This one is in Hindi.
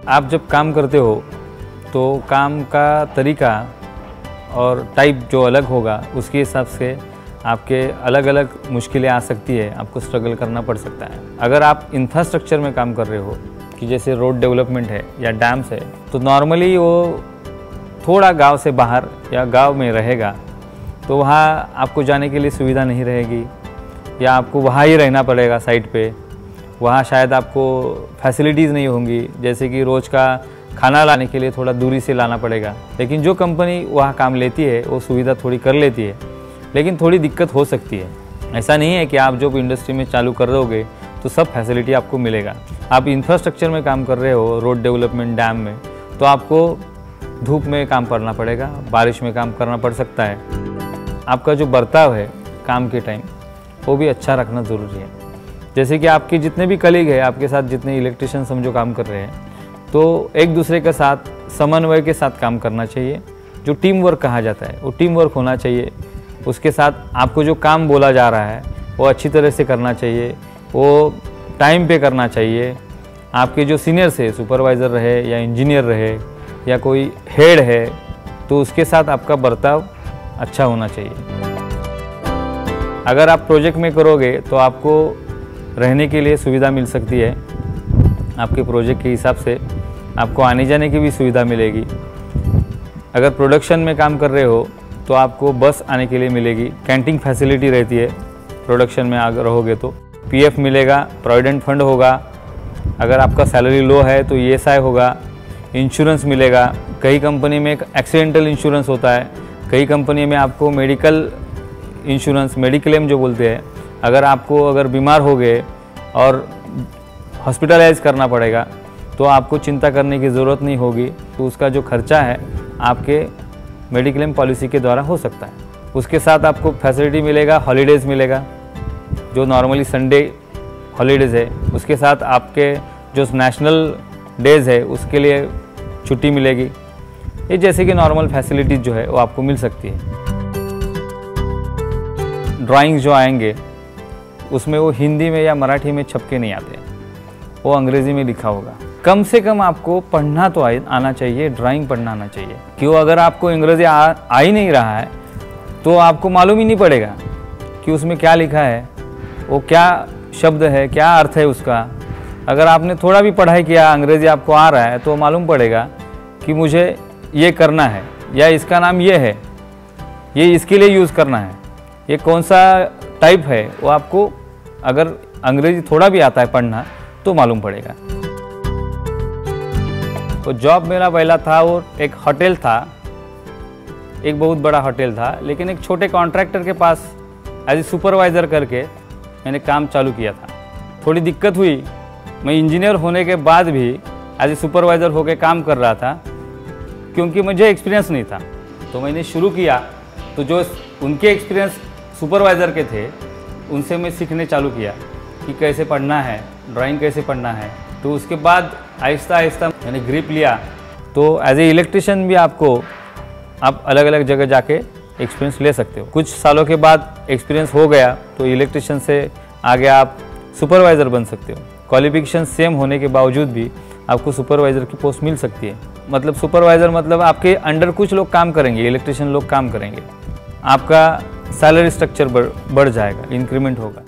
आप जब काम करते हो तो काम का तरीका और टाइप जो अलग होगा उसके हिसाब से आपके अलग अलग मुश्किलें आ सकती है, आपको स्ट्रगल करना पड़ सकता है। अगर आप इंफ्रास्ट्रक्चर में काम कर रहे हो कि जैसे रोड डेवलपमेंट है या डैम्स है, तो नॉर्मली वो थोड़ा गांव से बाहर या गांव में रहेगा, तो वहाँ आपको जाने के लिए सुविधा नहीं रहेगी या आपको वहाँ ही रहना पड़ेगा साइट पे। वहाँ शायद आपको फैसिलिटीज़ नहीं होंगी, जैसे कि रोज़ का खाना लाने के लिए थोड़ा दूरी से लाना पड़ेगा। लेकिन जो कंपनी वहाँ काम लेती है वो सुविधा थोड़ी कर लेती है, लेकिन थोड़ी दिक्कत हो सकती है। ऐसा नहीं है कि आप जो इंडस्ट्री में चालू कर दोगे तो सब फैसिलिटी आपको मिलेगा। आप इंफ्रास्ट्रक्चर में काम कर रहे हो, रोड डेवलपमेंट, डैम में, तो आपको धूप में काम करना पड़ेगा, बारिश में काम करना पड़ सकता है। आपका जो बर्ताव है काम के टाइम वो भी अच्छा रखना ज़रूरी है। जैसे कि आपके जितने भी कलीग हैं, आपके साथ जितने इलेक्ट्रिशियन समझो काम कर रहे हैं, तो एक दूसरे के साथ समन्वय के साथ काम करना चाहिए। जो टीम वर्क कहा जाता है वो टीम वर्क होना चाहिए। उसके साथ आपको जो काम बोला जा रहा है वो अच्छी तरह से करना चाहिए, वो टाइम पे करना चाहिए। आपके जो सीनियर्स है, सुपरवाइज़र रहे या इंजीनियर रहे या कोई हेड है, तो उसके साथ आपका बर्ताव अच्छा होना चाहिए। अगर आप प्रोजेक्ट में करोगे तो आपको रहने के लिए सुविधा मिल सकती है, आपके प्रोजेक्ट के हिसाब से आपको आने जाने की भी सुविधा मिलेगी। अगर प्रोडक्शन में काम कर रहे हो तो आपको बस आने के लिए मिलेगी, कैंटीन फैसिलिटी रहती है प्रोडक्शन में अगर रहोगे तो। पीएफ मिलेगा, प्रोविडेंट फंड होगा। अगर आपका सैलरी लो है तो ईएसआई होगा, इंश्योरेंस मिलेगा। कई कंपनी में एक्सीडेंटल इंश्योरेंस होता है, कई कंपनी में आपको मेडिकल इंश्योरेंस, मेडिक्लेम जो बोलते हैं, अगर बीमार हो गए और हॉस्पिटलाइज करना पड़ेगा तो आपको चिंता करने की ज़रूरत नहीं होगी। तो उसका जो खर्चा है आपके मेडिक्लेम पॉलिसी के द्वारा हो सकता है। उसके साथ आपको फैसिलिटी मिलेगा, हॉलीडेज़ मिलेगा, जो नॉर्मली संडे हॉलीडेज़ है। उसके साथ आपके जो नेशनल डेज़ है उसके लिए छुट्टी मिलेगी। ये जैसे कि नॉर्मल फैसिलिटीज़ जो है वो आपको मिल सकती है। ड्राइंग्स जो आएंगे उसमें वो हिंदी में या मराठी में छप के नहीं आते, वो अंग्रेज़ी में लिखा होगा। कम से कम आपको पढ़ना तो आना चाहिए, ड्राइंग पढ़ना आना चाहिए। क्यों? अगर आपको अंग्रेज़ी आ ही नहीं रहा है तो आपको मालूम ही नहीं पड़ेगा कि उसमें क्या लिखा है, वो क्या शब्द है, क्या अर्थ है उसका। अगर आपने थोड़ा भी पढ़ाई किया, अंग्रेज़ी आपको आ रहा है, तो मालूम पड़ेगा कि मुझे ये करना है या इसका नाम ये है, ये इसके लिए यूज़ करना है, ये कौन सा टाइप है, वो आपको अगर अंग्रेज़ी थोड़ा भी आता है पढ़ना तो मालूम पड़ेगा। तो जॉब मेरा पहला था और एक होटल था, एक बहुत बड़ा होटल था, लेकिन एक छोटे कॉन्ट्रैक्टर के पास एज ए सुपरवाइज़र करके मैंने काम चालू किया था। थोड़ी दिक्कत हुई, मैं इंजीनियर होने के बाद भी एज ए सुपरवाइज़र होकर काम कर रहा था, क्योंकि मुझे एक्सपीरियंस नहीं था। तो मैंने शुरू किया, तो जो उनके एक्सपीरियंस सुपरवाइज़र के थे उनसे मैं सीखने चालू किया कि कैसे पढ़ना है, ड्राइंग कैसे पढ़ना है। तो उसके बाद आहिस्ता आहिस्ता मैंने ग्रिप लिया। तो एज ए इलेक्ट्रिशियन भी आप अलग अलग जगह जाके एक्सपीरियंस ले सकते हो। कुछ सालों के बाद एक्सपीरियंस हो गया तो इलेक्ट्रिशियन से आगे आप सुपरवाइज़र बन सकते हो। क्वालिफिकेशन सेम होने के बावजूद भी आपको सुपरवाइज़र की पोस्ट मिल सकती है। मतलब सुपरवाइज़र मतलब आपके अंडर कुछ लोग काम करेंगे, इलेक्ट्रिशियन लोग काम करेंगे, आपका सैलरी स्ट्रक्चर बढ़ जाएगा, इंक्रीमेंट होगा।